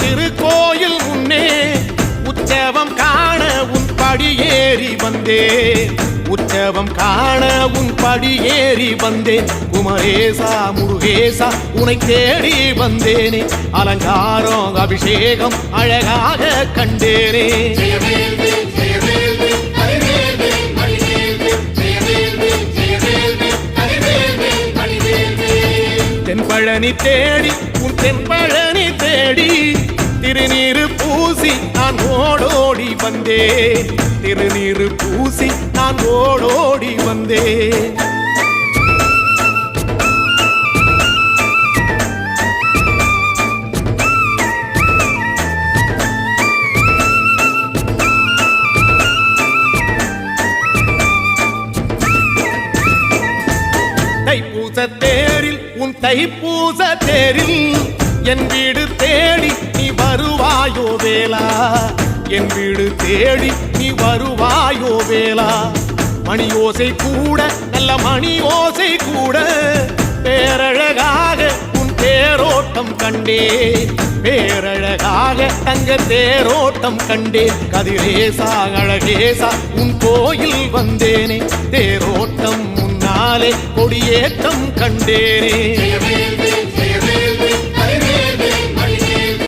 திருக்கோயில் முன்னே உற்சவம் காண உன் படியேறி வந்தேன். உற்சவம் காண உன் படியேறி வந்தேன். குமரேசா முருகேசா உனை தேடி வந்தேனே. அலங்காரம் அபிஷேகம் அழகாக கண்டேனே. தென்பழனி தேடி உன் தென்பழனி தேடி திருநீரு பூசி நான் ஓடோடி வந்தேன். திருநீரு பூசி நான் ஓடோடி வந்தேன். தைப்பூச தேரில் உன் தைப்பூச தேரில் என் வீடு தேடி நீ வருவாயோ வேளா. என் வீடு தேடி நீ வருவாயோ வேளா. மணி ஓசை கூட நல்ல மணி ஓசை கூட பேரழகாக உன் தேரோட்டம் கண்டேன். பேரழகாக தங்க தேரோட்டம் கண்டேன். கதிரேசா அழகேசா உன் கோயில் வந்தேனே. தேரோட்டம் முன்னாலே கொடியேற்றம் கண்டேனே.